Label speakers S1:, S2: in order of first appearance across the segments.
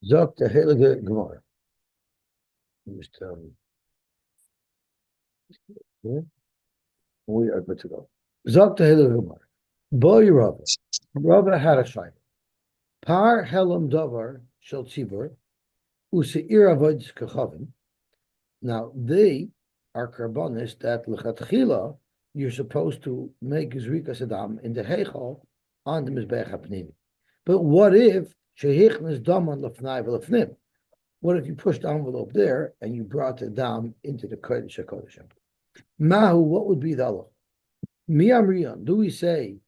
S1: Zok the Heilige Gemara. Just, yeah, we are good to go. Zok the Heilige Gemara. Boy Rava. Rava had a shayla. Par helam davar shel tzibur useir avods kachavim. Now they are karbonis that lechatchila you're supposed to make zrikas adam in the heichal on the mizbeach hapnimi. But what if shehichnas daman lefnai v'lefnim? What if you pushed the envelope there and you brought the dam into the kodesh hakodeshim? Mahu, what would be the Allah? Miyamriyan, do we say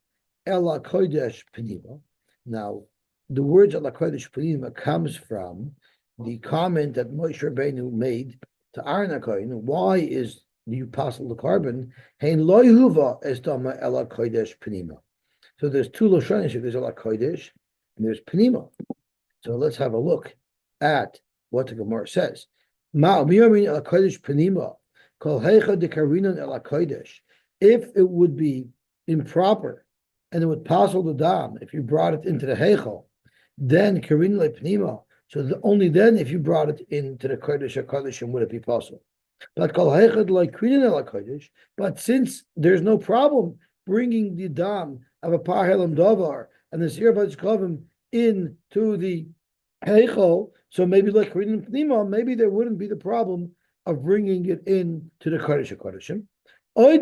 S1: Ela Kodesh Penima? Now, the words Ela Kodesh Penima comes from the comment that Moshe Rabbeinu made to Aaron HaKohen. Why is the apostle the carbon? Hein lo Yehuva es dama Ela Kodesh Penima. So there's two Loshonis. There's Ela Kodesh and there's Penima. So let's have a look at what the Gemara says. Ma Miyamriyan Ela Kodesh Penima. If it would be improper and it would passel the dam if you brought it into the heichal, then karin lepnima. So only then, if you brought it into the kodesh hakodeshim, would it be possible. But kol heichad like kodesh. But since there's no problem bringing the dam of a par helam davar and the sirvat kavim into the heichal, so maybe like karin lepnima, maybe there wouldn't be the problem of bringing it in to the Kodesh HaKodeshim. Or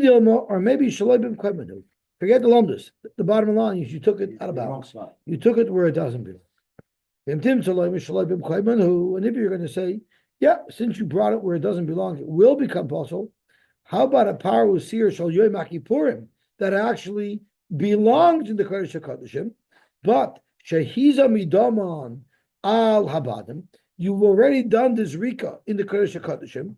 S1: maybe Shalobim Kwemenu. Forget the lumdus. The bottom line is you took it out of bounds. You took it where it doesn't belong. And if you're going to say, yeah, since you brought it where it doesn't belong, it will become possible. How about a power usir shal yoy makipurim that actually belongs in the Kodesh HaKodeshim, but shehiza midaman al habadim. You've already done this Rika in the Kodesh HaKodeshim,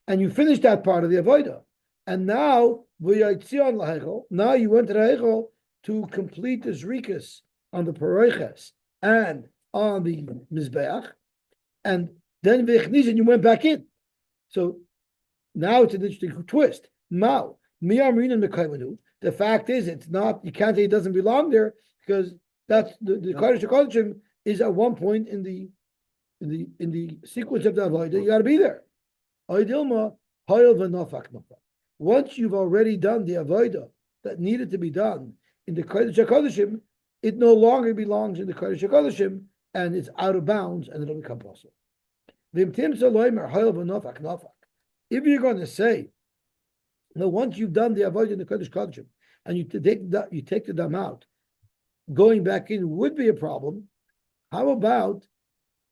S1: and you finished that part of the Avodah. And now, now you went to the Heichel to complete this Rikas on the Paroiches and on the Mizbeach, and then and you went back in. So now it's an interesting twist. Mao, the fact is, it's not, you can't say it doesn't belong there, because that's the Kodesh HaKodeshim is at one point in the sequence of the avodah, you got to be there. Once you've already done the avodah that needed to be done in the Kodesh HaKodeshim, it no longer belongs in the Kodesh HaKodeshim, and it's out of bounds, and it'll become possible. If you're going to say, no, once you've done the avodah in the Kodesh HaKodeshim, and you take the dam out, going back in would be a problem. How about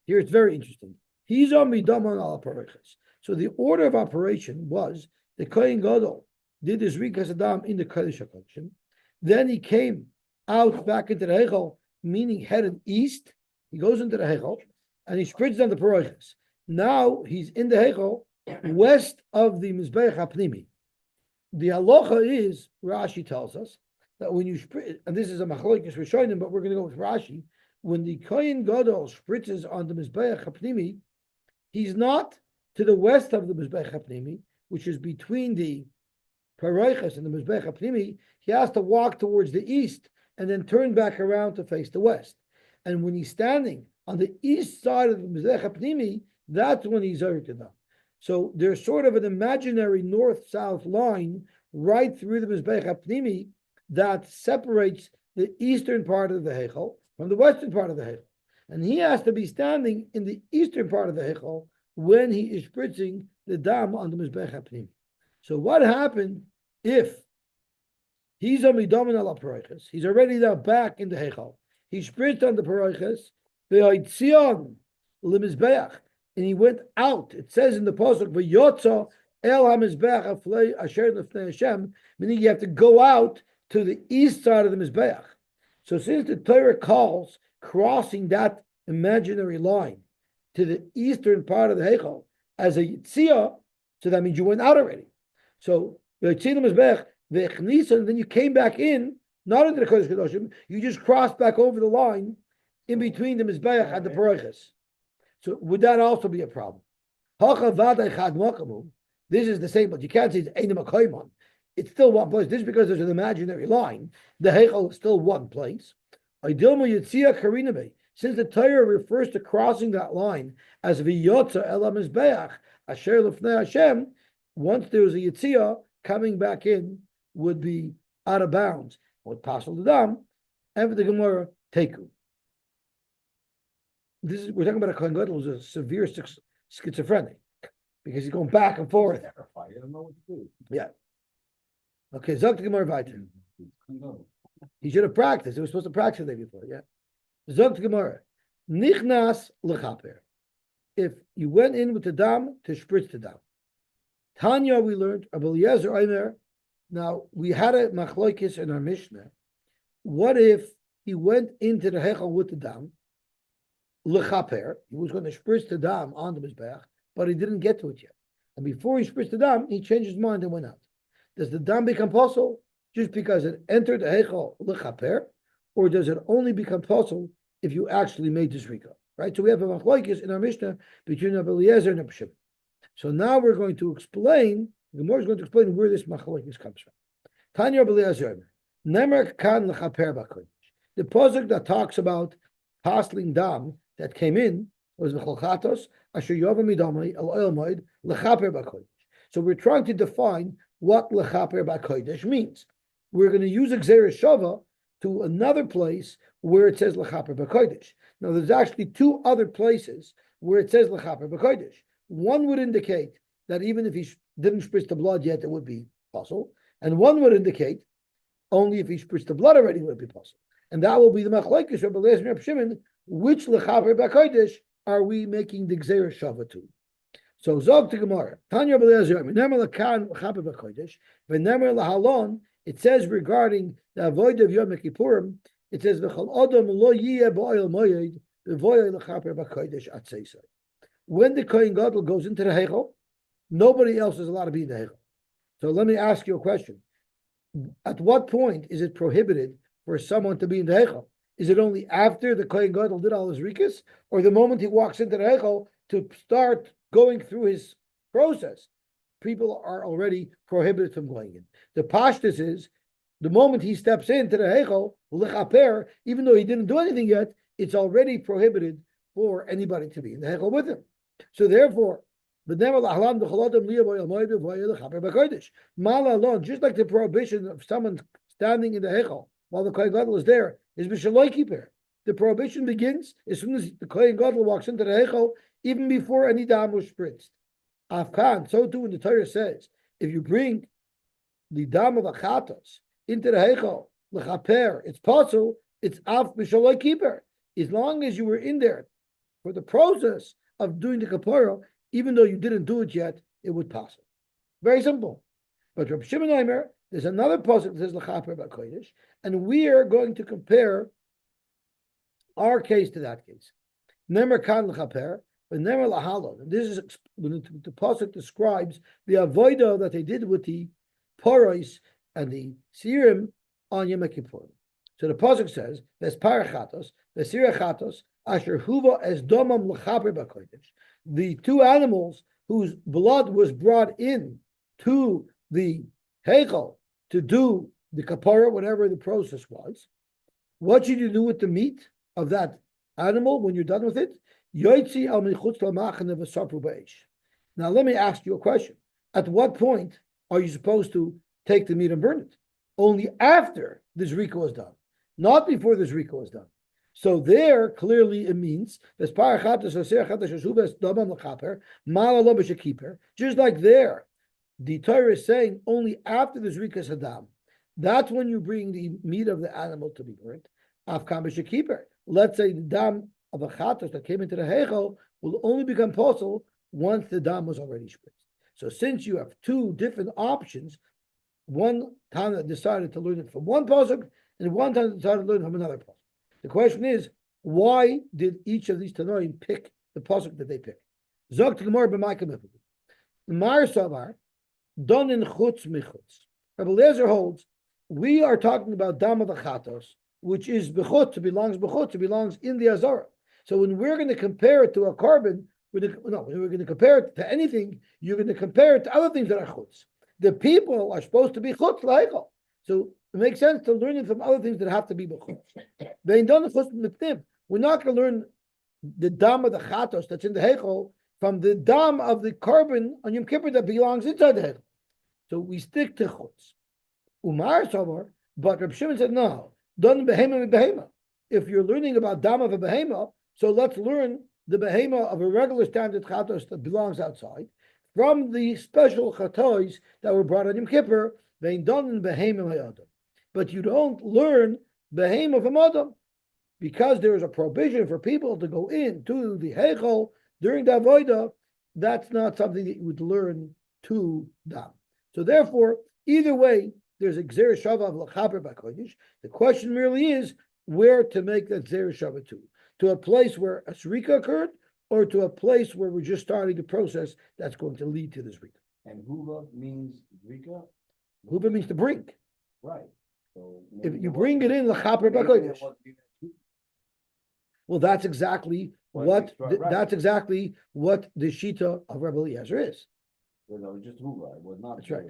S1: here? It's very interesting. He's on midaman al paroiches. So the order of operation was the Kohen Gadol did his rikas adam in the Kodesh HaKodeshim. Then he came out back into the Heichal, meaning headed east. He goes into the Heichal and he spreads down the paroiches. Now he's in the Heichal west of the Mizbeach HaPnimi. The halacha is, Rashi tells us, that when you spritz, and this is a machlokes we're showing them, but we're going to go with Rashi. When the Kohen Gadol spritzes on the Mizbeach HaPnimi, he's not to the west of the Mizbeach HaPnimi, which is between the Paroiches and the Mizbeach HaPnimi. He has to walk towards the east and then turn back around to face the west. And when he's standing on the east side of the Mizbeach HaPnimi, that's when he's Zerikadam. So there's sort of an imaginary north-south line right through the Mizbeach HaPnimi that separates the eastern part of the Heichal from the western part of the Heichal. And he has to be standing in the eastern part of the Heichal when he is spritzing the dam on the Mizbeach HaPnimi. So what happened if he's on midaman al paroiches? He's already now back in the Heichal. He spritzed on the paroiches, v'hoitzion lemizbeach, and he went out. It says in the pasuk, v'yotza el hamizbeach aflei asher lefnei Hashem, meaning you have to go out to the east side of the Mizbeach. So since the Torah calls crossing that imaginary line to the eastern part of the Heichal as a Yitzia, so that means you went out already. So the Mizbeach, and then you came back in, not into the Kodesh Kedoshim, you just crossed back over the line in between the Mizbeach and the Paroiches. So would that also be a problem? This is the same, but you can't say it's Einim HaKoimon. It's still one place. This is because there's an imaginary line. The Heichal is still one place. Since the Torah refers to crossing that line as v'yotza ela Mizbeach asher lefnei Hashem, once there was a yitzia, coming back in would be out of bounds. Would passel the dam, and the Gemara teku. We're talking about a Kohen Gadol who's a severe schizophrenic because he's going back and forth.
S2: I don't know what to do.
S1: Yeah. Okay, Zok the Gemara weiter. He should have practiced. He was supposed to practice the day before. Yeah. Zok the Gemara. Nichnas lechaper. If you went in with the dam to spritz the dam. Tanya, we learned, Abel Yezer Omer. Now, we had a machloikis in our Mishnah. What if he went into the hechel with the dam, lechaper, he was going to spritz the dam on the Mizbeach, but he didn't get to it yet. And before he spritzed the dam, he changed his mind and went out. Does the dam become possible just because it entered the hechel lechaper, or does it only become possible if you actually made this rika? Right? So we have a machloikis in our Mishnah between Abel Yezer and Abel Shimon. So now we're going to explain, the Gemara is going to explain where this machlokes comes from. Tanya B'Eliezer, Nemer kan lechaper b'kodesh. The pasuk that talks about pasling dam that came in was v'cholchatos asher yova midamai el oil moed lechaper b'kodesh. So we're trying to define what lechaper b'kodesh means. We're going to use Gzeres Shava to another place where it says lechaper b'kodesh. Now there's actually two other places where it says lechaper b'kodesh. One would indicate that even if he didn't spritz the blood yet, it would be possible. And one would indicate only if he spritzed the blood already would be possible. And that will be the machlokes of Eliezer and Reb Shimon. Which lechaper b'kodesh are we making the Gzeres Shava to? So Zog to Gemara. Tanya Eliezer, Nemer lekan lechaper b'kodesh, v'nemer lahalon. It says regarding the avoid of Yom Kippurim, it says v'chol adam lo yiyeh ba'oil moyed v'voyeh lechaper b'kodesh atzeisai. When the Kohen Gadol goes into the Heichel, nobody else is allowed to be in the Heichel. So let me ask you a question. At what point is it prohibited for someone to be in the Heichel? Is it only after the Kohen Gadol did all his rikas, or the moment he walks into the Heichel to start going through his process? People are already prohibited from going in. The pashtus is, the moment he steps into the Heichel, lechaper, even though he didn't do anything yet, it's already prohibited for anybody to be in the Heichel with him. So therefore, just like the prohibition of someone standing in the Heichel while the Kohen Gadol is there is b'shaloi kiper. The prohibition begins as soon as the Kohen Gadol walks into the Heichel, even before any dam was spritzed. Afkan, so too when the Torah says, if you bring the dam of achatos into the Heichel, lechaper, it's possible, it's af b'shaloi kiper. As long as you were in there for the process of doing the kapara, even though you didn't do it yet, it would pass. Very simple. But Reb Shimon Omer, there's another pasuk that says lechaper b'kodesh, and we are going to compare our case to that case. Nemer kan lechaper, but nemer lahalon. And this is when the pasuk describes the avodah that they did with the paros and the sirim on Yom Kippur. So the pasuk says, "There's parachatos, there's sirachatos." Asher huva as domam lechaper b'kodesh. The two animals whose blood was brought in to the heichel to do the kapara, whatever the process was. What should you do with the meat of that animal when you're done with it? Yosy al michutz lamachane v'sapru b'eish. Now let me ask you a question. At what point are you supposed to take the meat and burn it? Only after the zrika was done, not before the zrika was done. So there, clearly it means just like there, the Torah is saying only after the Zrikas Hadam. That's when you bring the meat of the animal to be burnt. Let's say the dam of a chatos that came into the heichel will only become possible once the dam was already spritzed. So since you have two different options, one Tana decided to learn it from one pasuk, and one Tana decided to learn from another pasuk. The question is, why did each of these Tanoim pick the pasuk that they picked? Zog to Gemara b'Maikim. Mar Savar, don in chutz michutz. Rabbi Eliezer holds, we are talking about dam of achatos, which is bechutz, it belongs in the Azara. So when we're going to compare it to a carbon, when we're going to compare it to anything, you're going to compare it to other things that are chutz. The people are supposed to be chutz l'heichel. So it makes sense to learn it from other things that have to be b'chutz. We're not going to learn the dam of the chatos that's in the hechel from the dam of the carbon on Yom Kippur that belongs inside the hechel. So we stick to chutz. Umar Samar, but Reb Shimon said, no, done behema with behema. If you're learning about dam of a behema, so let's learn the behema of a regular standard chatos that belongs outside from the special chatos that were brought on Yom Kippur, vein done behema ma'adam. But you don't learn behema from Adam because there is a prohibition for people to go into the heichal during the avodah. That's not something that you would learn to dam. So therefore, either way, there's a gzer shava of lachaper b'kodesh. The question merely is where to make that gzer shava to a place where a zrika occurred, or to a place where we're just starting the process that's going to lead to the zrika.
S2: And huva means zrika?
S1: Huva means to bring.
S2: Right. So
S1: if you bring it in lachaper b'kodesh. Well, that's exactly that's exactly what the shita of Rebbe Eliezer is.
S2: Well, no, just huva. It was not.
S1: That's right.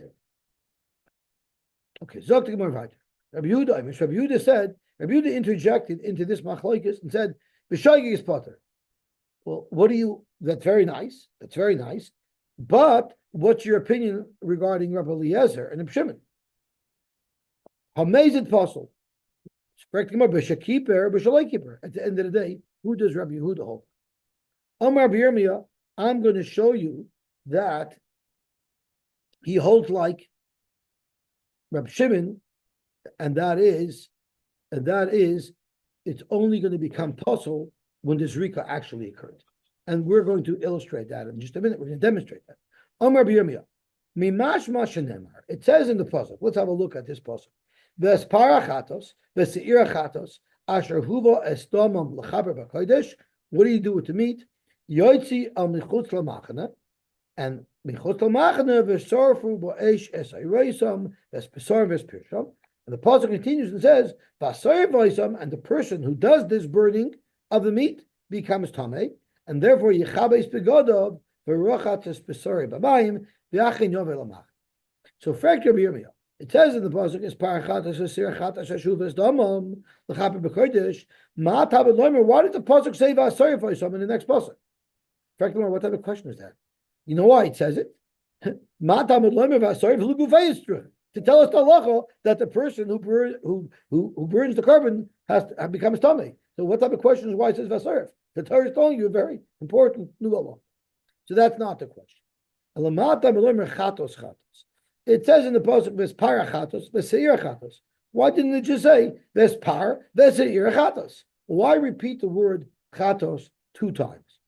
S1: Okay, Zok the Gemara weiter. Rabbi Yehuda said, Rabbi Yehuda interjected into this machlokes and said, "B'shaygi is potter." Well, what do you? That's very nice. That's very nice. But what's your opinion regarding Rabbi Eliezer and Rabbi Shimon? Hamezid posel. At the end of the day, who does Rabbi Yehuda hold? Amar B'Yirmiyah, I'm going to show you that he holds like Rabbi Shimon, and that is, it's only going to become possible when the zrika actually occurred. And we're going to illustrate that in just a minute. We're going to demonstrate that. Amar B'Yirmiyah, Mimash Mashanemar. It says in the pasuk. Let's have a look at this pasuk. V'espara chatos, v'seira chatos, asher huva estomam l'chaber b'kodesh. What do you do with the meat? Yosy al michutz l'machane, and michutz l'machane v'sorfu bo'esh es ayreisam v'espesar v'espirsham. And the pasuk continues and says, v'asar v'oisam, and the person who does this burning of the meat becomes tamei, and therefore yichabes begodav v'rochat espesari b'mayim v'achin yovel l'mach. So, fracture b'yirmiyah. It says in the pasuk, "Is parachatas esirachatas hashuvas damam l'chaper b'kodesh." Ma tabed loimer. Why did the pasuk say v'asar v'oisam in the next pasuk? Frankly, what type of question is that? You know why it says it? Ma tabed loimer v'asar v'luguvayistru, to tell us the halacha that the person who burns the carbon becomes tummy. So, what type of question is why it says v'asar? The Torah is telling you a very important new law. So that's not the question. It says in the pasuk, "Vespar chatos, v'seir chatos." Why didn't it just say "Vespar, v'seir chatos"? Why repeat the word chatos 2 times?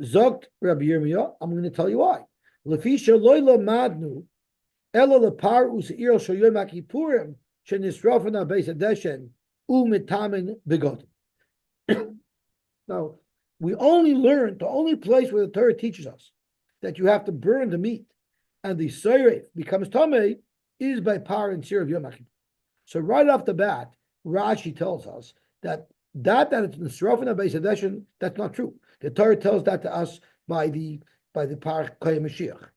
S1: Zogt Rabbi Yirmiyah. I'm going to tell you why. Lefisha loyla madnu ela lepar useir shoyom akipurim shenisrofen abeis adeshen umitamin begotim. Now, we only learn, the only place where the Torah teaches us that you have to burn the meat and the soyref becomes tamei is by par and sir of Yom Kippur. So right off the bat, Rashi tells us that it's nisrofen abeis adeshen. That's not true. The Torah tells that to us by the par koyem Mashiach.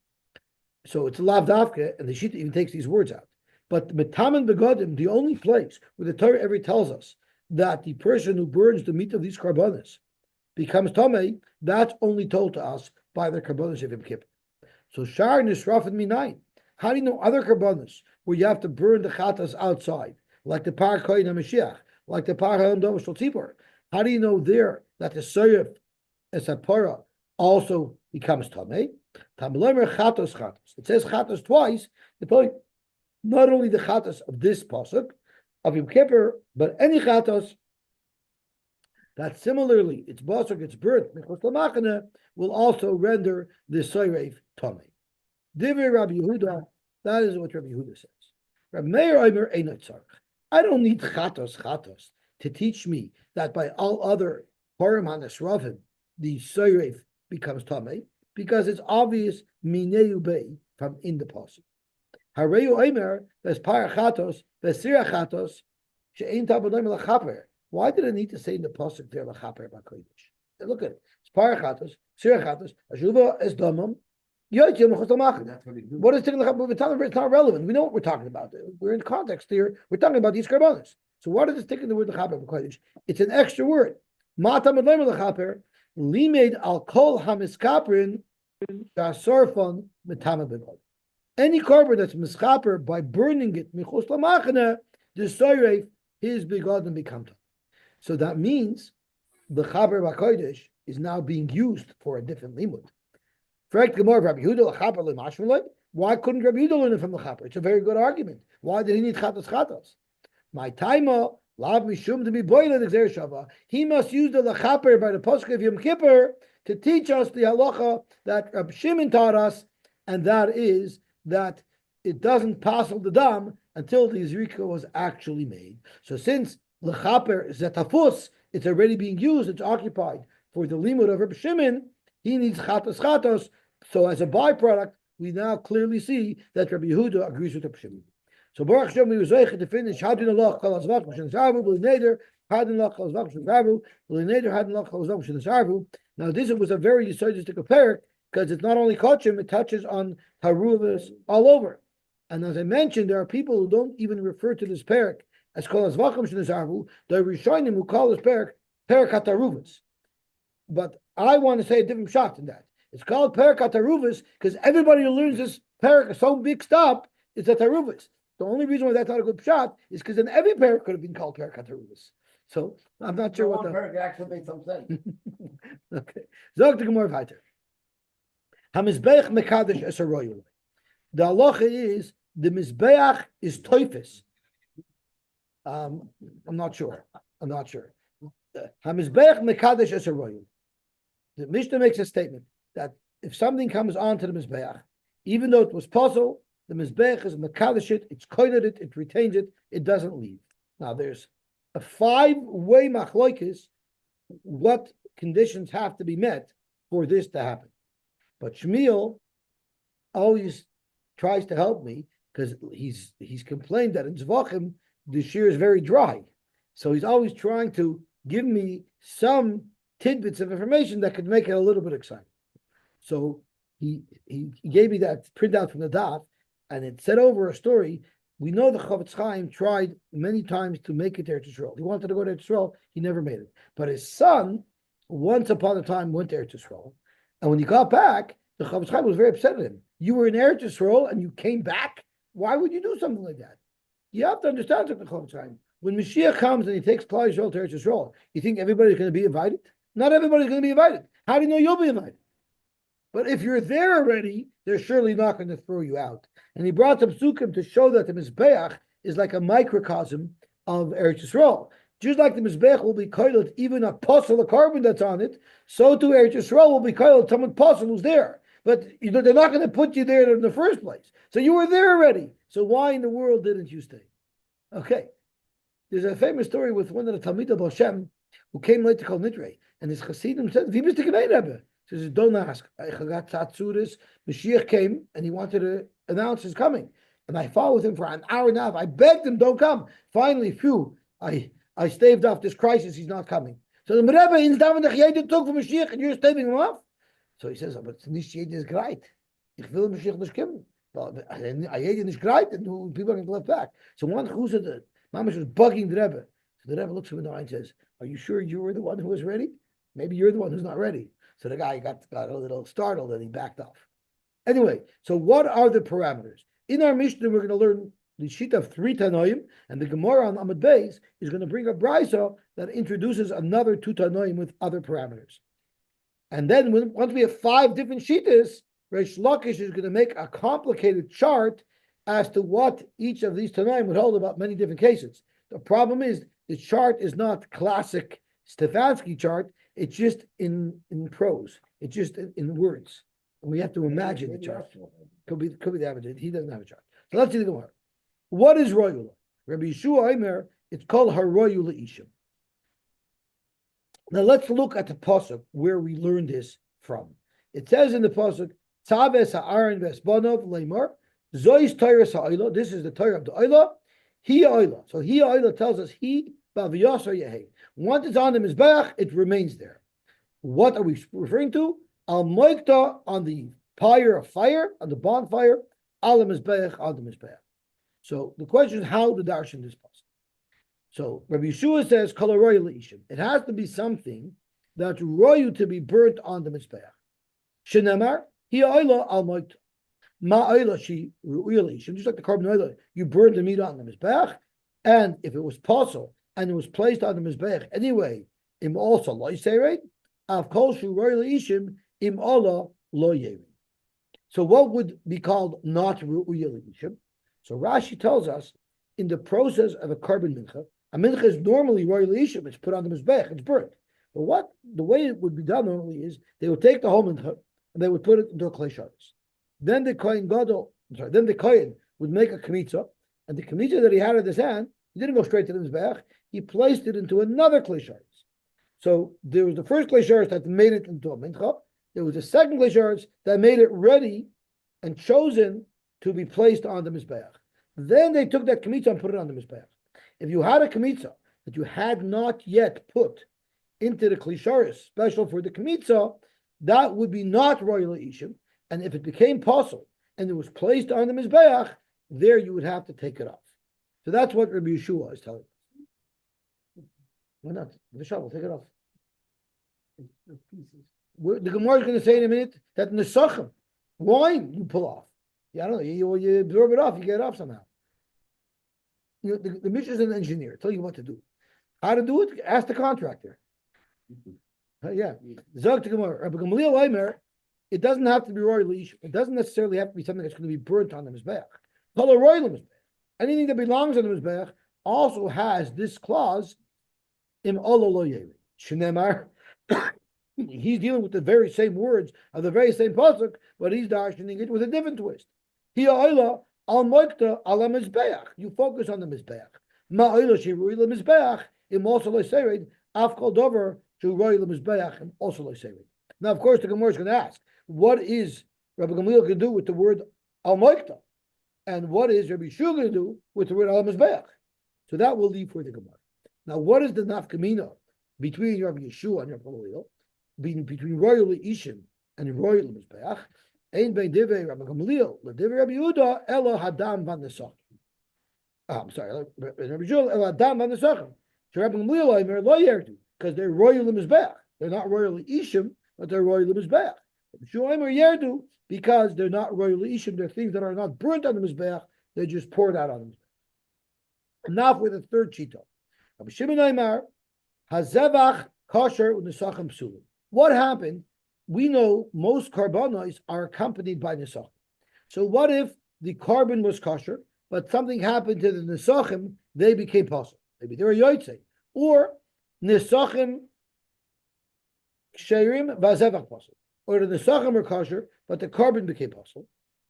S1: So it's lav davke, and the Shita even takes these words out. But metamin begodim, the only place where the Torah ever tells us that the person who burns the meat of these karbanos becomes tamei, that's only told to us by the karbanos of Yom Kippur. So shar nisrafin minayin. How do you know other karbanos where you have to burn the chatas outside, like the par koyin Mashiach, like the par ha'am dom shel tzipor? How do you know there that the soyef esapara also becomes tamei? Tamelemer chatos chatos. It says chatos twice. The point, not only the chatos of this pasuk of Yom Kippur, but any chatos that similarly its basar, its birth, will also render the soyref tamei. Divrei Rabbi Yehuda, that is what Rabbi Yehuda says. Rabbi Meir Omer einot tzarich. I don't need chatos to teach me that by all other parim hanesravim the soyref becomes tamei, because it's obvious mineu bei from in the pasuk. Hareyu Omer v'espar chatos v'sira chatos she'ein tabodim lachaper. Why did I need to say in the pasuk there lachaper b'kodesh? Look at it. Spar chatos, sira chatos, ashuva es damam. What is taking the It's not relevant. We know what we're talking about. We're in context here. We're talking about these karbanos. So what is it sticking the word lachaper b'kodesh? It's an extra word. Mata medlemer lechaper limed al kol hamiskaprin shasorfon metama benod. Any carbon that's mischaper by burning it michus lamachane, the soyref his begotten become. So that means the chaper b'kodesh is now being used for a different limud. Why couldn't Rabbi Yehuda learn it from the chaper? It's a very good argument. Why did he need chatas? My taima lav mishum to be boiled exer shava. He must use the lachaper by the pasuk of Yom Kippur to teach us the halacha that Rabbi Shimon taught us, and that is that it doesn't passel the dam until the zrika was actually made. So since lachaper zetafus, it's already being used, it's occupied for the limud of Rabbi Shimon, he needs chatos. So as a byproduct, we now clearly see that Rabbi Yehuda agrees with Rabbi Shimon. So Baruch Hashem, we were zeicha to finish Hadin Allah Kol Zevachim Shen Sarvu B'li Neder Hadin Allah Kol Zevachim Shen Sarvu B'li Neder Hadin Allah Kol Zevachim Shen Sarvu. Now this was a very decidistic affair because it's not only Kachim, it touches on Taruvas all over. And as I mentioned, there are people who don't even refer to this parak as Kol Zevachim Shen Sarvu. There are Rishonim who call this parak HaTaruvas. But I want to say a different shot than that. It's called parak HaTaruvas because everybody who learns this parak is so mixed up, it's a Taruvas. The only reason why that's not a good shot is because then every parak could have been called parak HaTaruvas. So I'm not sure what the
S2: parak actually makes some sense.
S1: Okay. Zog the Gemara weiter. HaMizbeach mekadesh es haroyul. The halacha is the Mizbeach is toifus. I'm not sure. HaMizbeach mekadesh es haroyul. The Mishnah makes a statement that if something comes onto the Mizbeach, even though it was puzzle, the Mizbeach is mekadesh it, it's koinet it retains it, it doesn't leave. Now there's a 5-way machlokes what conditions have to be met for this to happen. But Shmuel always tries to help me because he's complained that in Zevachim the shear is very dry. So he's always trying to give me some tidbits of information that could make it a little bit exciting. So he gave me that printout from the daf, and it said over a story. We know the Chavetz Chaim tried many times to make it to Eretz Yisrael. He wanted to go to Eretz Yisrael, he never made it. But his son, once upon a time, went to Eretz Yisrael, and when he got back, the Chavetz Chaim was very upset at him. You were in Eretz Yisrael and you came back? Why would you do something like that? You have to understand the Chavetz Chaim. When Mashiach comes and he takes Klal Yisrael to Eretz Yisrael, you think everybody's going to be invited? Not everybody's going to be invited. How do you know you'll be invited? But if you're there already, they're surely not going to throw you out. And he brought some psukim to show that the Mizbeach is like a microcosm of Eretz Yisrael. Just like the Mizbeach will be koiled, even a puzzle, a carbon that's on it, so too Eretz Yisrael will be koiled, someone puzzle who's there. But they're not going to put you there in the first place. So you were there already. So why in the world didn't you stay? Okay. There's a famous story with one of the Talmidei Baal Shem who came late to Kol Nidre, and his Chassidim said, "Wie bist du gewesen, Rebbe?" He says, "Don't ask. I got Tatsuris. Mashiach came, and he wanted to announce his coming. And I followed with him for an hour and a half. I begged him, don't come. Finally, I staved off this crisis. He's not coming. So the Rebbe, in David, the took for Mashiach, and you're staving him off?" So he says, "But nicht jeder ist greit. Ich will Mashiach nicht kommen. Jeder nicht greit, and people are going to left back." So one Chusa, the Mamash was bugging the Rebbe. So the Rebbe looks him in the eye and says, "Are you sure you were the one who was ready? Maybe you're the one who's not ready." So the guy got a little startled and he backed off. Anyway, so what are the parameters? In our Mishnah, we're going to learn the sheet of 3 Tanoim, and the Gemara on Amud Beis is going to bring a brisa that introduces another 2 Tanoim with other parameters. And then once we have 5 different shitas, Reish Lakish is going to make a complicated chart as to what each of these Tanoim would hold about many different cases. The problem is the chart is not classic Stefanski chart. It's just in prose. It's just in words. And we have to imagine the chart. Could be the average. He doesn't have a chart. So let's see the Gemara. What is Royula? Rabbi Yeshua Aimer, it's called Haroyula Ishim. Now let's look at the pasuk where we learned this from. It says in the pasuk, Tzaves ha'aron v'esbanov leimar, Zois Torah ha'oila. This is the Torah of the oila. He oila. So he oila tells us he b'aviyasar yehei. Once it's on the Mizbeach, it remains there. What are we referring to? Al moikta, on the pyre of fire, on the bonfire, al Mizbeach, on the Mizbeach. So the question is how to darshan this pasuk. So Rabbi Yeshua says, Kol haroyula ishim. It has to be something that's royu to be burnt on the Mizbeach. Shenemar, he oila al moit. Ma oila she really, just like the carbon oila, you burn the meat on the Mizbeach, and if it was possible and it was placed on the Mizbeach anyway, im also lo yiseret, av kol shu royu ishim, im ola lo yeri. So what would be called not ru'uyah l'ishim? So Rashi tells us, in the process of a carbon mincha, a mincha is normally ro'uyah l'ishim, it's put on the mizbech, it's burnt. But the way it would be done normally is, they would take the whole mincha, and they would put it into a clay shards. Then the kohen would make a kmitza, and the kmitza that he had in his hand, he didn't go straight to the mizbech, he placed it into another clay shards. So there was the first clay shards that made it into a mincha. There was a second clay shards that made it ready and chosen to be placed on the Mizbeach. Then they took that kmitza and put it on the Mizbeach. If you had a kmitza that you had not yet put into the klisharis, special for the kmitza, that would be not royal ishim. And if it became possible and it was placed on the Mizbeach, there you would have to take it off. So that's what Rabbi Yeshua is telling us. Why not? With the shovel, take it off. The Gemara is going to say in a minute that nesachim, wine, you pull off. Yeah, I don't know. You absorb it off. You get it off somehow. You know, the Mishnah is an engineer. Tell you what to do. How to do it? Ask the contractor. Yeah. Zog to Gemara. Rabbi Gamliel Omer, it doesn't have to be royal leash. It doesn't necessarily have to be something that's going to be burnt on the mizbeach. Kol royal mizbeach. Anything that belongs on the mizbeach also has this clause im olo lo yeri. Shnemar. He's dealing with the very same words of the very same pasuk, but he's darshaning it with a different twist. Hiya oila al moikta ala mizbeach. You focus on the mizbeach. Ma oila shirui le mizbeach im also lo serid af kol dover shirui le mizbeach im also lo serid. Now, of course, the Gemara is going to ask, what is Rabbi Gamliel going to do with the word al moikta, and what is Rabbi Yeshua going to do with the word al mizbeach? So that will leave for the Gemara. Now, what is the nafkamina between Rabbi Yeshua and Rabbi Gamliel? Between royal ishim and royal mizbeach, ein bei divrei Rabbi Gamliel l'divrei Rabbi Yehuda elo hadam van nesachim. I'm sorry, Rabbi Yeshua elo hadam van nesachim. So Rabbi Gamliel omer lo yerdu, because they're royal mizbeach. They're not royal ishim, but they're royal mizbeach. Rabbi Yeshua omer yerdu, because they're not royal ishim. They're things that are not burnt on the mizbeach. They're just poured out on the mizbeach. And now for the third shita. Rabbi Shimon omer hazevach kosher u'nesachim psulim. What happened? We know most karbanos are accompanied by nesachim. So what if the carbon was kosher, but something happened to the nesachim, they became possible? Maybe they were yotzei. Or nesachim sheirim vazevach possible. Or the nesachim were kosher, but the carbon became possible.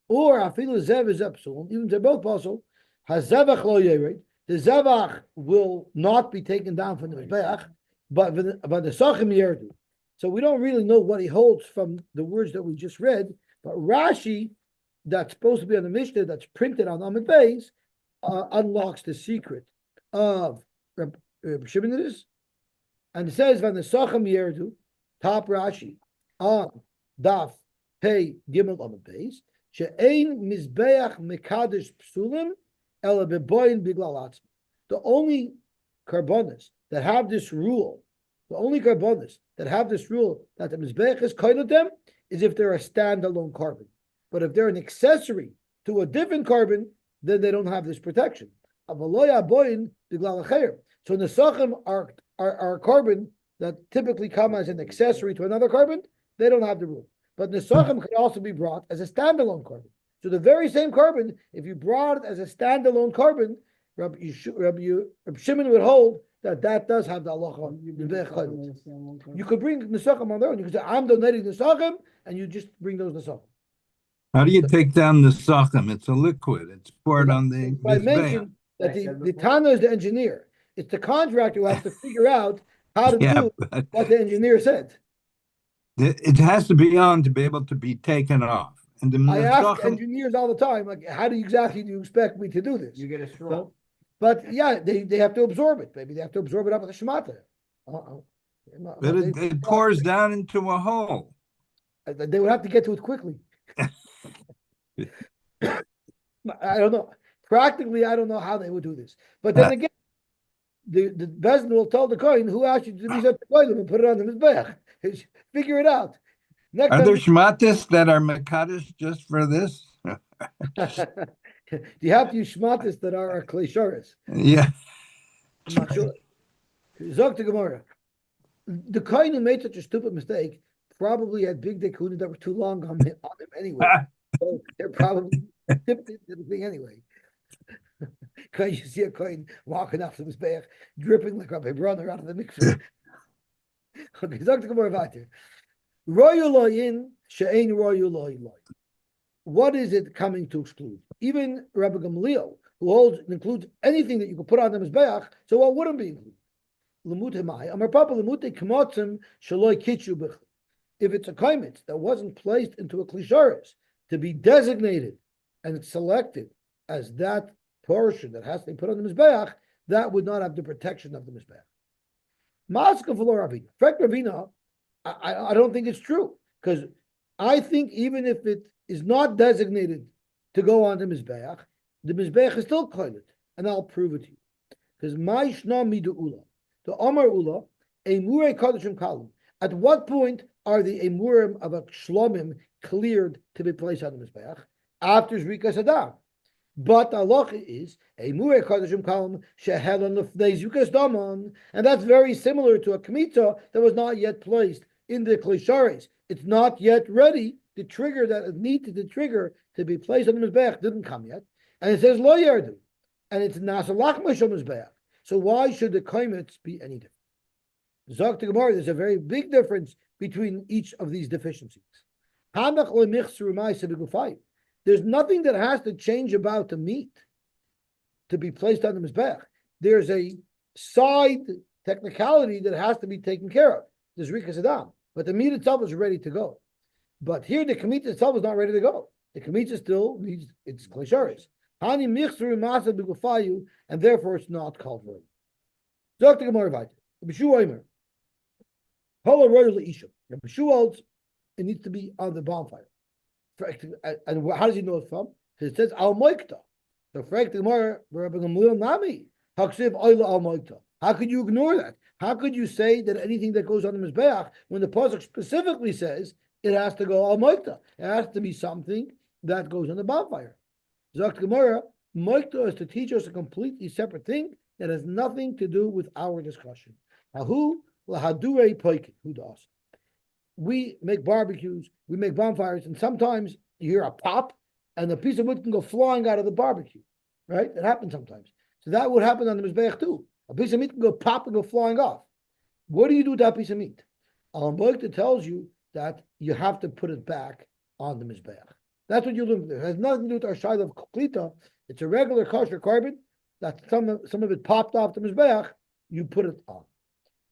S1: Or afilu zev is epsilon, even if they're both possible, hazevach lo yered. The zevach will not be taken down from the mizbeach, but the nesachim yerdu. So we don't really know what he holds from the words that we just read, but Rashi, that's supposed to be on the Mishnah, that's printed on Amud Beis, unlocks the secret of Reb Shimon it is, and it says, "Van the Sacham Yerdu," top Rashi on Daf Pei Gimel Amud Beis, she'ein mizbeach mekadosh psulim ela beboyin biglal atzma. The only karbonos that have this rule. The only karbonos that have this rule that the Mizbeach is koiled them is if they're a standalone carbon. But if they're an accessory to a different carbon, then they don't have this protection. So nesachim are carbon that typically come as an accessory to another carbon. They don't have the rule. But nesachim can also be brought as a standalone carbon. So the very same carbon, if you brought it as a standalone carbon, Rabbi Shimon would hold that does have the halacha. You could bring nesachim on their own. You could say, I'm donating nesachim, and you just bring those nesachim.
S3: How do you take down the sachem? It's a liquid. It's poured on the
S1: I
S3: mizbeach.
S1: mentioned that the Tana is the engineer. It's the contractor who has to figure out how to do
S3: but
S1: what the engineer said.
S3: it has to be on to be able to be taken off. And the
S1: I ask
S3: nesachim,
S1: engineers all the time, like, how do you expect me to do this?
S2: You get a straw.
S1: But yeah, they have to absorb it. Maybe they have to absorb it up with a shemata.
S3: but it pours down into a hole.
S1: They would have to get to it quickly. I don't know. Practically, I don't know how they would do this. But then again, the Bezdin will tell the Kohen who asked you to be such a Kohen and put it on the Mizbeach. Figure it out. Next
S3: Are there
S1: time,
S3: shmatis that are mekadosh just for this?
S1: you have to use shmatis that are Kleisharis.
S3: Yeah.
S1: I'm not sure. Zog to Gemara. The Kohen who made such a stupid mistake probably had big dekunim that were too long on him anyway. So they're probably tipped into the thing anyway. Because you see a Kohen walking off the Mizbeach, dripping like Rabbi Brunner out of the mikveh. Okay, Zog to Gemara Vater. Royuloyin she'ein royuloyin. What is it coming to exclude? Even Rabbi Gamliel, who holds and includes anything that you could put on the Mizbeach, so what wouldn't be included? If it's a kaimitz that wasn't placed into a klisharis to be designated and it's selected as that portion that has to be put on the Mizbeach, that would not have the protection of the Mizbeach. Maska v'lo Ravina. Frek Ravina, I don't think it's true, because I think even if it is not designated to go on the Mizbeach is still Kolet, and I'll prove it to you. Because my shna midu ula, the Amar ula, emurei kadashim kalim. At what point are the emurim of a shlomim cleared to be placed on the Mizbeach? After Zrika Sadam. But Allah is emurei kadashim kalim shehelan lefnei Zrika Daman, and that's very similar to a kmitza that was not yet placed in the klisharis. It's not yet ready. The trigger that it needed to trigger to be placed on the Mizbeach didn't come yet. And it says lo yardu. And it's nasalach mashal Mizbeach. So why should the kaimitz be any different? Zog to Gemara, there's a very big difference between each of these deficiencies. There's nothing that has to change about the meat to be placed on the Mizbeach. There's a side technicality that has to be taken care of. There's Rika Saddam. But the meat itself is ready to go. But here the kamitza itself is not ready to go. The kamitza still needs its klisharis. Hani michzru masa b'gufayu, and therefore it's not called royal. Zok the Gemara vayter. B'shu oimer. Hola royal leishim. B'shu holds it needs to be on the bonfire. And how does he know it from? Because it says al moikta. So for the Gemara, Rabbi Gamliel nami haksiv oila al moikta. How could you ignore that? How could you say that anything that goes on the Mizbeach, when the pasuk specifically says it has to go al moikta? It has to be something that goes on the bonfire. Zok Gemara, moikta is to teach us a completely separate thing that has nothing to do with our discussion. Ahu lahadurei poikin. Who does? We make barbecues, we make bonfires, and sometimes you hear a pop, and a piece of wood can go flying out of the barbecue. Right? It happens sometimes. So that would happen on the Mizbeach too. A piece of meat can go pop and go flying off. What do you do with that piece of meat? Al-Moikta tells you that you have to put it back on the Mizbeach. That's what you learn. It has nothing to do with our shayla of Klita. It's a regular kosher carbon that some of it popped off the Mizbeach, you put it on.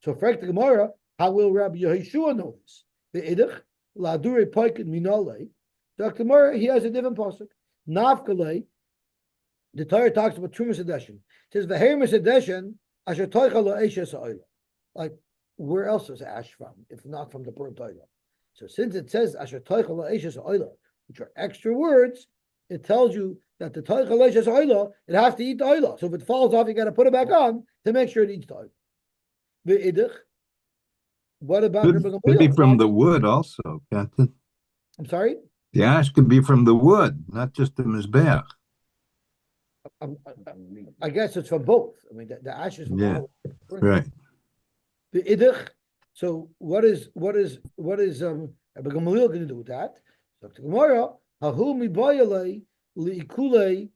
S1: So for the Gemara, how will Rabbi Yehoshua know this? The Idich, Ladure Poikin Minole. Dr. Gemara, he has a different pasuk. Nafkalei, the Torah talks about Trumas Edeshin. It says, V'her Mesedeshin, Asher Toicha Lo Eishes Ha'oila. Like, where else is ash from, if not from the burnt oil? So since it says Asher Toicha Lo Eishes Ha'oila, which are extra words, it tells you that the Toicha Lo Eishes Ha'oila, it has to eat the oil. So if it falls off, you got to put it back on to make sure it eats the oil. V'idich, what about
S3: could be from the wood also, can't it?
S1: I'm sorry?
S3: The ash could be from the wood, not just the Mizbeach.
S1: I guess it's from both. I mean, the ashes from all.
S3: Right.
S1: The idich. So what is Rabbi Gamliel going to do with that? So the Gemara, hahu mibayalei liikulei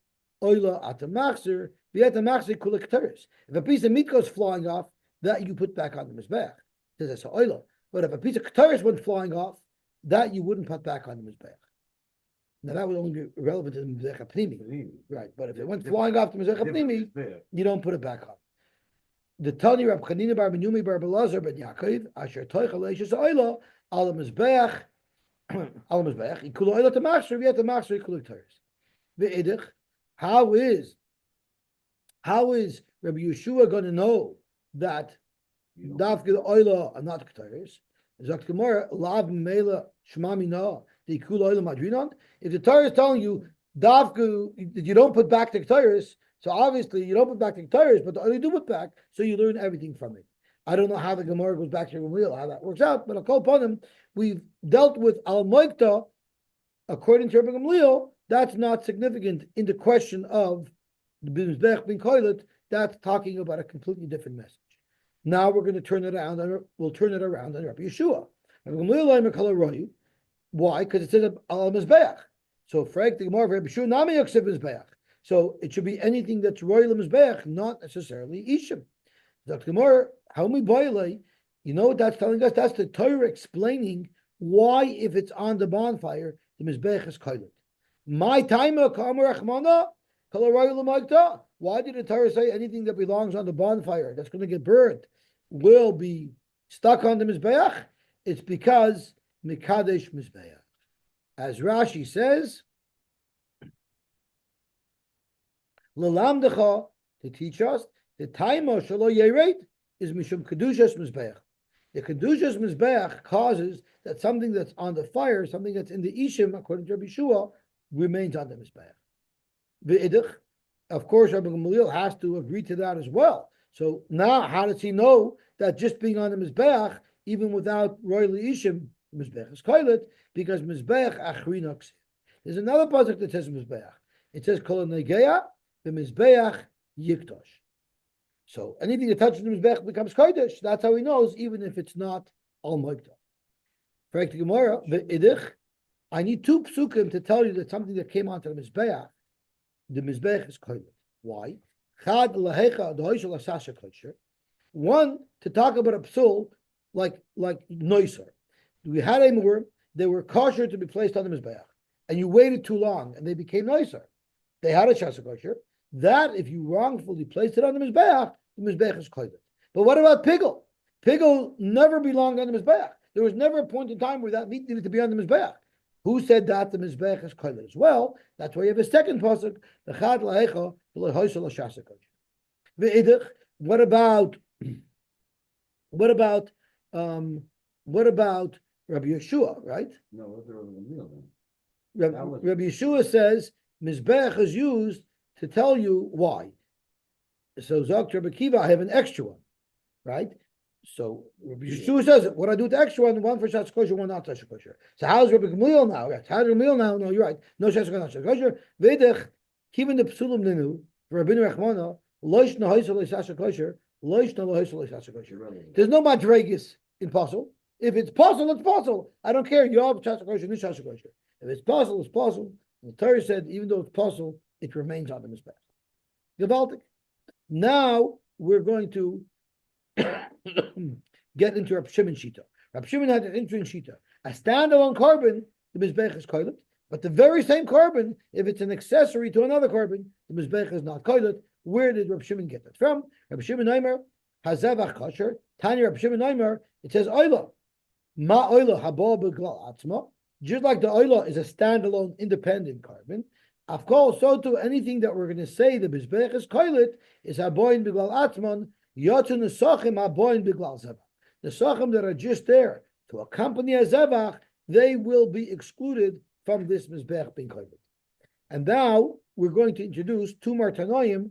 S1: oila atamachzer v'atamachzer kulei keteris. If a piece of meat goes flying off, that you put back on the mizbeach. Says that's oila. But if a piece of keteris went flying off, that you wouldn't put back on the mizbeach. Now that would only be relevant to the Mizbeach HaPnimi, right? But if it went flying off the Mizbeach HaPnimi, you don't put it back on. The Tani Rab Chanina Bar Benumi Bar Belazar Ben Yaakov Asher Toich Aleishes Oila Al Mizbeach Ikula Oila Tamachzer V'Yet Tamachzer Ikula Teres. Ve'edich, how is Rabbi Yeshua going to know that Dafke the Oila are not Teres? Zakt Gemara Lav Mela Shmami Na. The Ikula Oila Madrinon. If the Torah is telling you Davku that you don't put back the Torahs, So obviously you don't put back the tires, but the oil you do put back, so you learn everything from it. I don't know how the Gemara goes back to Gamliel, how that works out, but I'll call upon him. We've dealt with Al Moikta, according to Rabbi Gamliel, that's not significant in the question of the Mizbeach bin Kolet. That's talking about a completely different message. Now we're going to turn it around, and we'll turn it around on Rabbi Yeshua. Why? Because it says Al Mizbeach. So Frank the Gemara Rabbi Yeshua Nami Yaksiv Mizbeach. So it should be anything that's royal Mizbeach, not necessarily Ishim. Dr. Gemara, how we boile? You know what that's telling us? That's the Torah explaining why, if it's on the bonfire, the Mizbeach is Kolet. My time, why did the Torah say anything that belongs on the bonfire that's going to get burned will be stuck on the Mizbeach? It's because Mikadesh Mizbeach. As Rashi says, Lalamdecha, to teach us, the Taima Shalo Yeret is Mishum Kedushas Mizbeach. The Kedushas Mizbeach causes that something that's on the fire, something that's in the Ishim, according to Rabbi Shua, remains on the Mizbeach. V'idich, of course, Rabbi Gamliel has to agree to that as well. So now, how does he know that just being on the Mizbeach, even without royal Ishim, Mizbeach is Kolet, because Mizbeach Achrinox. There's another pasuk that says Mizbeach. It says Kol Negeya, the Mizbeach Yiktosh. So anything that touches the Mizbeach becomes Kodesh. That's how he knows, even if it's not Al Moikta. For the Gemara, V'idich, I need two psukim to tell you that something that came onto the Mizbeach is Kolet. Why? Chad Lahecha, the Hoishal Asasha Kosher. One, to talk about a psul like Noiser. We had a more, they were kosher to be placed on the Mizbeach, and you waited too long, and they became Noiser. They had a Shasa Kosher. That, if you wrongfully placed it on the Mizbeach is Kolet. But what about Pigel? Pigel never belonged on the Mizbeach. There was never a point in time where that meat needed to be on the Mizbeach. Who said that the Mizbeach is Kolet as well? That's why you have a second pasuk, the Chad Lahecha, the Hoishal Shasa Kosher. V'idich, what about Rabbi Yeshua, right?
S2: No, what's the Rabbi Gamliel then?
S1: Rabbi Yeshua says Mizbeach is used to tell you why. So Zok Rabbi Kiva, I have an extra one, right? So Rabbi Yeshua says, what I do with the extra one for Shas Kosher, one not Shas Kosher. So how's Rabbi Gamliel now? Right? How's Rabbi Gamliel now? No, you're right. No Shas Kosher, not Shas Kosher. Vedech, Kivin the Psulim Ninu, for Rabbeinu Rachmana, Loish na Hoysel Shas Kosher, Loish na Hoysel Shas Kosher. There's no Madregas in Puzzle. If it's puzzle, it's puzzle. I don't care. You have Shas Kosher, no Shas Kosher. If it's puzzle, it's puzzle. The Torah said, even though it's puzzle, it remains on the Mizbeach. Gewaltig. Now we're going to get into Rab Shimon Shita. Rab Shimon had an interesting Shita. A standalone carbon, the Mizbeach is Kolet, but the very same carbon, if it's an accessory to another carbon, the Mizbeach is not Kolet. Where did Rab Shimon get that from? Rab Shimon Aimer, Hazevach Kosher, Tanya Rab Shimon Aimer, it says Oila. Ma Oila Haba B'Glal Atzma. Just like the Oila is a standalone independent carbon, of course, so too anything that we're going to say the Mizbeach is Kolet is Haboin B'Glal Atzman, Yotun Nesachim Haboin B'Glal Zevach. The Sachim that are just there to accompany a Zevach, they will be excluded from this Mizbeach being Kolet. And now we're going to introduce two Martanoim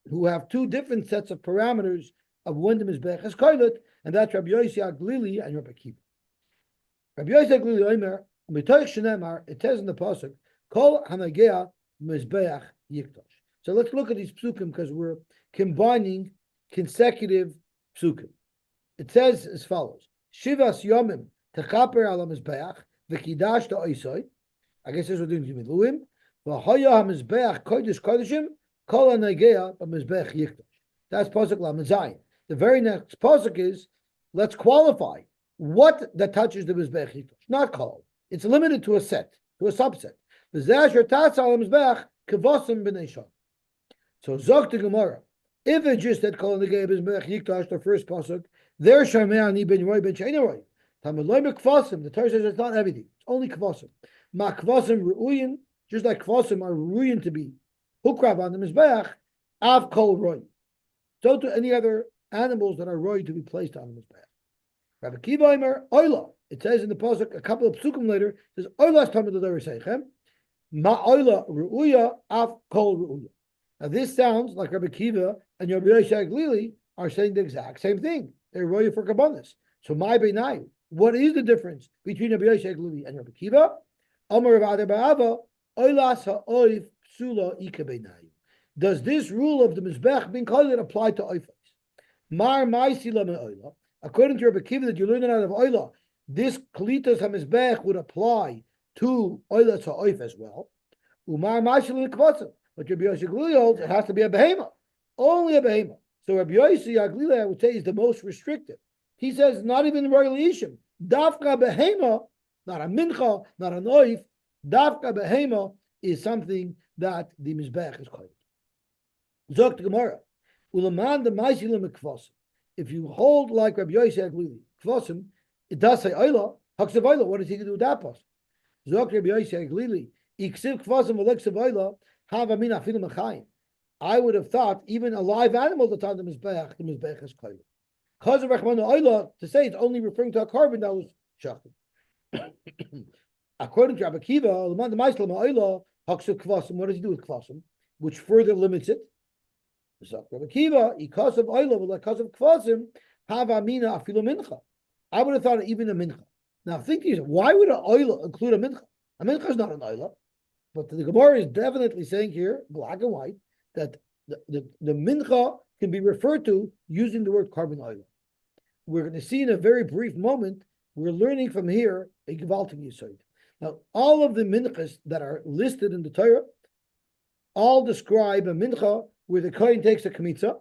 S1: who have two different sets of parameters of when the Mizbeach is Kolet, and that's Rabbi Yosy Aglili and Rabbi Kiva. Rabbi Yosy Aglili Omer, Mitoich Shenemar, it says in the pasuk, Kol Hanagea Mizbeach Yiktosh. So let's look at these psukim because we're combining consecutive psukim. It says as follows: Shivas Yomim Techaper Ala Mizbeach V'Kidash to Oisoi. I guess this is what we're doing to Miluim. V'Hoya HaMizbeach Kodesh Kodeshim Kol Hanagea Mizbeach Yiktosh. That's pasuk Lamed Zayin. The very next pasuk is, let's qualify what that touches the Mizbeach Yiktosh. Not Kol. It's limited to a set, to a subset. So Zok the Gemara, if it just said Kol Negei Mizbeach Yiktosh, the first pasuk, there Shamei Ani Ben Roy Ben Shein Roy. Tamaloi Kvasim. The Torah says it's not everything; it's only Kvasim. Ma Kvasim Ruyin, just like Kvasim are Ruyin to be hukrav on the Mizbeach, Av Kol Roy. So to any other animals that are Roy to be placed on the Mizbeach. Rabbi Kiva Omer Oila. It says in the pasuk a couple of psukim later, it says Oilas Tamid L'Dor Seichem. Ma'oila ru'uya af kol ru'uya. Now this sounds like Rabbi Kiva and Rabbi Yosy Glili are saying the exact same thing. They're roya for kabbanis. So my beinayu, what is the difference between Rabbi Yosy Glili and Rabbi Kiva? Amar Rav Adar Ba'ava, oilas ha'oif psula ika beinayu. Does this rule of the Mizbeach being Kolet apply to oifes? Mar ma'isila me'oila. According to Rabbi Kiva, that you learn it out of oila, this klitas hamizbech would apply to oila to oif as well. Umar ma'isila me'kvasim. But Rabbi Yosy Glili holds it has to be a behema, only a behema. So Rabbi Yosy Glili, I would say, is the most restrictive. He says not even royal ishim, dafka behema, not a mincha, not an oif. Dafka behema is something that the mizbech is called. Zok Gemara. If you hold like Rabbi Yosy Glili, kvasim, it does say oila. Haksav oila. What is he going to do with that person? Zok Rabbi Yosy Glili, iksiv kvasim v'leksav oila, have amina afilu mechayim. I would have thought even a live animal that's on the mizbeach is kolet. Because of Rachmana oila, to say it's only referring to a carbon that was shachted. According to Rabbi Kiva, what does he do with kvasim? Which further limits it. Rabbi Kiva, because of oila, because of kvasim, have amina afilu mincha. I would have thought even a mincha. Now thinking, why would an oila include a mincha? A mincha is not an oila. But the Gemara is definitely saying here, black and white, that the mincha can be referred to using the word carbon oil. We're going to see in a very brief moment, we're learning from here a gewaltig yesod. Now, all of the minchas that are listed in the Torah all describe a mincha where the kohen takes a kmitza,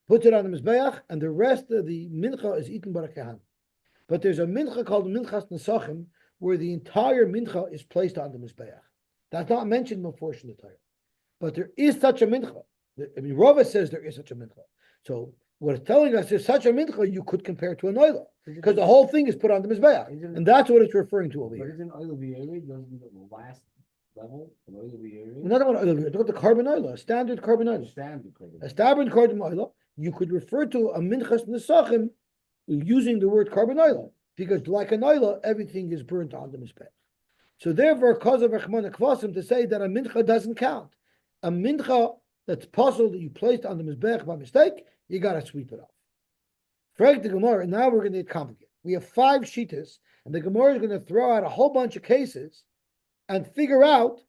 S1: puts it on the mizbeach, and the rest of the mincha is eaten by the kahan. But there's a mincha called minchas nesachim where the entire mincha is placed on the mizbeach. That's not mentioned in the portion of the Torah. But there is such a mincha. I mean, Rava says there is such a mincha. So what it's telling us is such a mincha you could compare to an oila. Because the whole thing is put on the mizbeach. And that's what it's referring to over here.
S2: Isn't oila v'yeri the last level of oila v'yeri?
S1: We're not about oila, we're talking about the carbon oila, a standard carbon oila. A standard carbon oila, you could refer to a minchas nesachim using the word carbon oila. Because like an oila, everything is burnt on the mizbeach. So therefore, cause of Rachmana Kvasim to say that a mincha doesn't count. A mincha that's puzzled that you placed on the mizbech by mistake, you got to sweep it off. Frag the Gemara, now we're going to get complicated. We have 5 shitas, and the Gemara is going to throw out a whole bunch of cases and figure out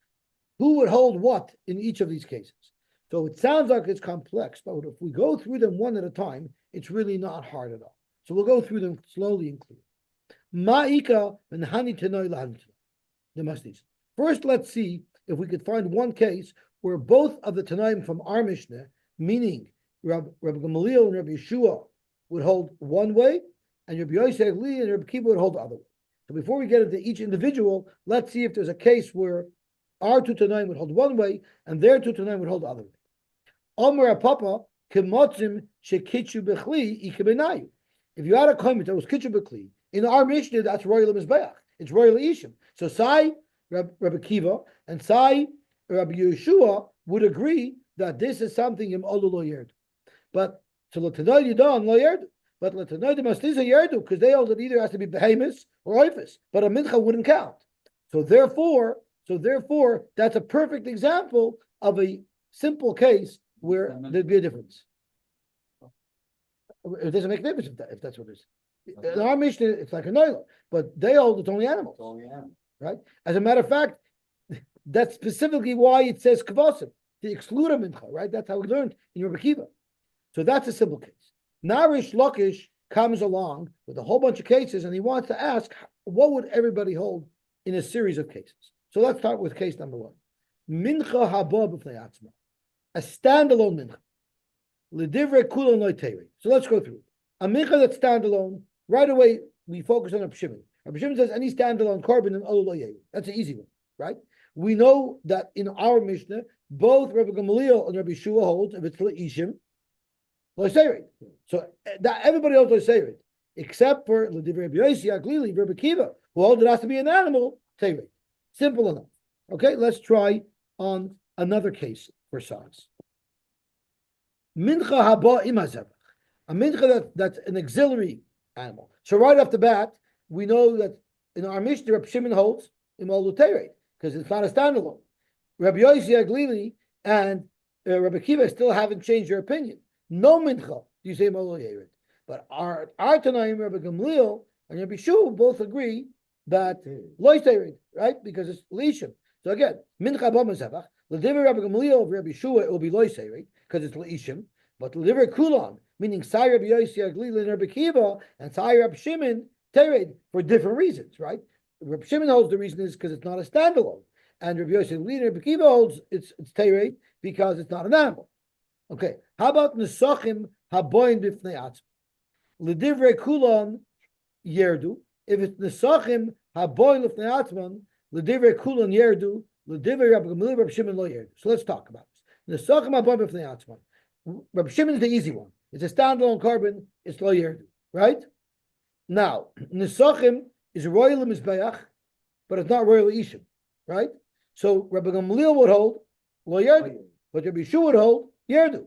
S1: who would hold what in each of these cases. So it sounds like it's complex, but if we go through them one at a time, it's really not hard at all. So we'll go through them slowly and clearly. Ma'ika and hani tenoi lahani. First, let's see if we could find one case where both of the Tanaim from our Mishnah, meaning Rabbi Gamaliel and Rabbi Yeshua, would hold one way, and Rabbi Yosy Glili and Rabbi Kiva would hold the other way. So before we get into each individual, let's see if there's a case where our 2 Tanaim would hold one way, and their 2 Tanaim would hold the other way. Omer Papa kemotzim shekitchu bechli ikebenayu. If you had a comment that was kitchu bechli, in our Mishnah, that's royal mizbeach. It's royal ishim. So Sai Rabbi Kiva and Sai Rabbi Yeshua would agree that this is something im olu lo yerdu. But so l'tanoi yidon lo yerdu. But l'tanoi demastiza yerdu because they hold it either has to be behemoth or oifus. But a mincha wouldn't count. So therefore, that's a perfect example of a simple case where there'd be a difference. It doesn't make a difference if that's what it is. In our Mishnah, it's like a noila, but they hold it's only animals. Right? As a matter of fact, that's specifically why it says kvasim, to exclude a mincha, right? That's how we learned in Rabbi Kiva. So that's a simple case. Now Rish Lakish comes along with a whole bunch of cases and he wants to ask, what would everybody hold in a series of cases? So let's start with case number 1. Mincha haba b'fnei atzma. A standalone mincha. L'divrei kulon lo teiri. So let's go through it. A mincha that's standalone, right away we focus on Rabbi Shimon. Rabbi Shimon says any standalone carbon and olu lo yeru. That's an easy one, right? We know that in our Mishnah, both Rabbi Gamaliel and Rabbi Yeshua hold if it's le'ishim, lo seiri. So that everybody else lo seiri, except for l'divrei Rabbi Yosy Glili, Rabbi Kiva, who holds it has to be an animal, teiri. Simple enough. Okay, let's try on another case for size. Mincha haba imazevach. A mincha that's an auxiliary animal. So right off the bat, we know that in our Mishnah, Reb Shimon holds im olu teirei. because it's not a standalone. Rabbi Yosy Aglili and Rabbi Kiva still haven't changed their opinion. No mincha, you say Molo Yered. But our Tanaim, Rabbi Gamliel and Rabbi Shua both agree that Lois Yered, right? Because it's Leishim. So again, mincha ba mezevach. L'divrei Rabbi Gamliel of Rabbi Shua, it will be Lois Yered because it's Leishim. But l'divrei Kulan, meaning Sai Rabbi Yosy Aglili and Rabbi Kiva and Sai Rabbi Shimon Tered for different reasons, right? Rabbi Shimon holds the reason is because it's not a standalone. And Rabbi Yosy Aglili and Rabbi Kiva holds it's Tered because it's not an animal. Okay, how about Nesachim haboin b'fnei atzma? L'divrei kulan yerdu. If it's Nesachim haboin b'fnei atzman, l'divrei kulan yerdu, l'divrei Rabbi Gamliel, Rabbi Shimon lo yerdu. So let's talk about this. Nesachim haboin b'fnei atzman. Rabbi Shimon is the easy one. It's a standalone carbon. It's lo yerdu, right? Now Nesachim is royal Mizbeach, but it's not royal Ishim, right? So Rabbi Gamliel would hold lo yerdu, but Rabbi Shua would hold yerdu,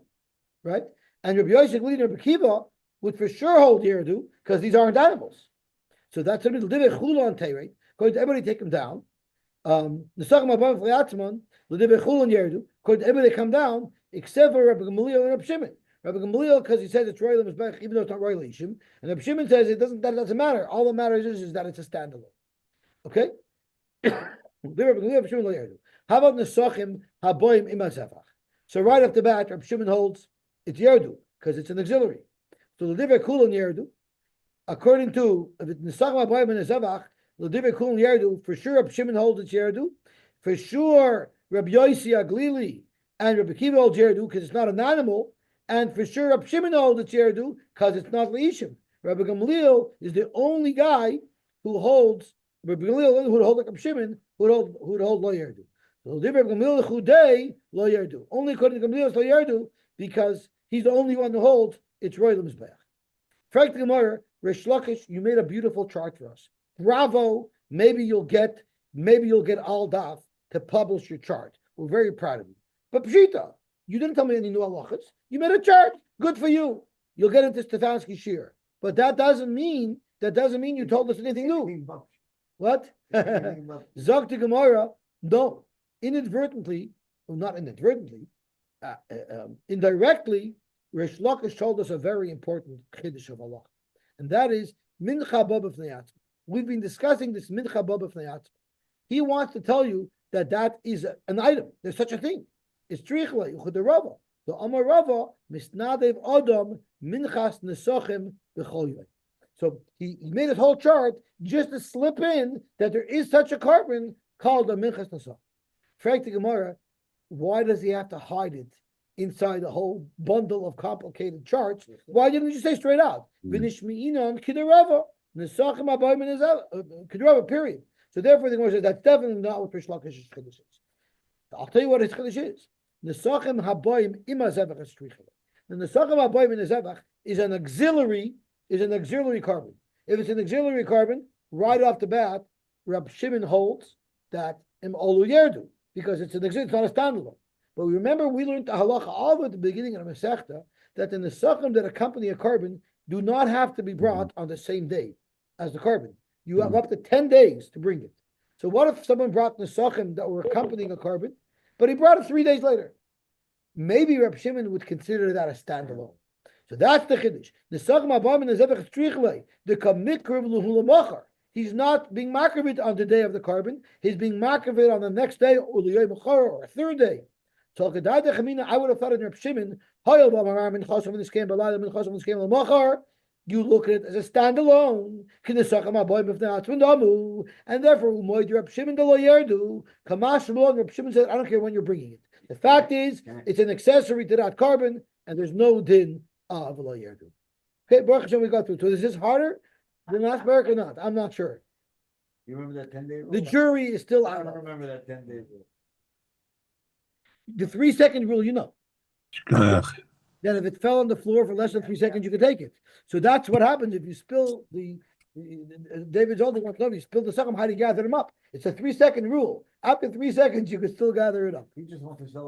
S1: right? And Rabbi Yosy Aglili and Rabbi Kiva would for sure hold yerdu because these aren't animals. So that's a little divek chulon teirei. According to everybody, take them down. Nesachim above fleyatzman l'divek chulon yerdu. According to everybody, they come down except for Rabbi Gamliel and Rabbi Shimon. Rabbi Gamliel because he says it's royal mizbeach even though it's not royal ishim, and Rabbi Shimon says it doesn't. That doesn't matter. All that matters is that it's a standalone. Okay. How about Nesachim haboim imazevach? So right off the bat, Rabbi Shimon holds it's yerdu because it's an auxiliary. So l'divrei kulan yerdu, according to if it's Nesachim haboim and Zevach, l'divrei kulan yerdu for sure. Rabbi Shimon holds it's yerdu. For sure, Rabbi Yosy Aglili and Rabbi Kiva holds yerdu because it's not an animal, and for sure Rabbi Shimon holds it's yerdu because it's not leishim. Rabbi Gamliel is the only guy who holds. Rabbi Gamliel who would hold like Rabbi Shimon who would hold lo yerdu. So Rabbi Gamliel chudei lo yerdu. Only according to Gamliel is lo yerdu because he's the only one who holds it's royal mizbeach. Frank the Gemara, Rish Lakish, you made a beautiful chart for us. Bravo. Maybe you'll get Al Daf to publish your chart. We're very proud of you. But Pshita, you didn't tell me any new halachas. You made a chart. Good for you. You'll get into Stefanski Shir. But that doesn't mean you told us anything new. What? Zog to Gemara, no. Inadvertently, or not inadvertently, indirectly, Rish Lakish told us a very important chiddush of Allah, and that is mincha ba b'fnei atzma. We've been discussing this mincha ba b'fnei atzma. He wants to tell you that is an item. There's such a thing. It's trichla yuchad Rava. The Amar Rava misnadev adam minchas nesachim b'chol yom. So he made his whole chart just to slip in that there is such a carbon called a minchas nesachim. Frank the Gemara, why does he have to hide it inside a whole bundle of complicated charts? Why didn't you say straight out? V'nishmi'inon kidarava nesachim abayim kidarava. Period. So therefore, the Gemara says that's definitely not what Rish Lakish's chiddush is. I'll tell you what his chiddush is. Nesachim habayim ima zevach is strichel. The nesachim habayim in the zevach is an auxiliary carbon. If it's an auxiliary carbon, right off the bat, Rab Shimon holds that im olu yerdu because it's not a standalone. But remember, we learned the halacha all at the beginning of the Masechta that the nesachim that accompany a carbon do not have to be brought on the same day as the carbon. You have up to 10 days to bring it. So what if someone brought nesachim that were accompanying a carbon, but he brought it 3 days later? Maybe Reb Shimon would consider that a standalone. So that's the chiddush. Nesachim abam and nezevach strichlei the kamikriv luhulamachar. He's not being makravit on the day of the carbon. He's being makravit on the next day or a third day. So I would have thought in Reb Shimon, you look at it as a standalone. And therefore, Reb Shimon said, I don't care when you're bringing it. The fact is, it's an accessory to that carbon, and there's no din of lo yerdu. Okay, Baruch Hashem, we got through. So is this harder than last Baruch or not? I'm not sure.
S2: You remember that 10-day rule?
S1: The jury is still
S2: I
S1: out.
S2: don't remember that 10-day rule.
S1: The 3-second rule, you know.
S3: Ugh.
S1: That if it fell on the floor for less than 3 seconds, you could take it. So that's what happens if you spill David's older one. You spill the second, how do you gather them up? It's a 3-second rule. After 3 seconds, you can still gather it up.
S2: He just wants to sell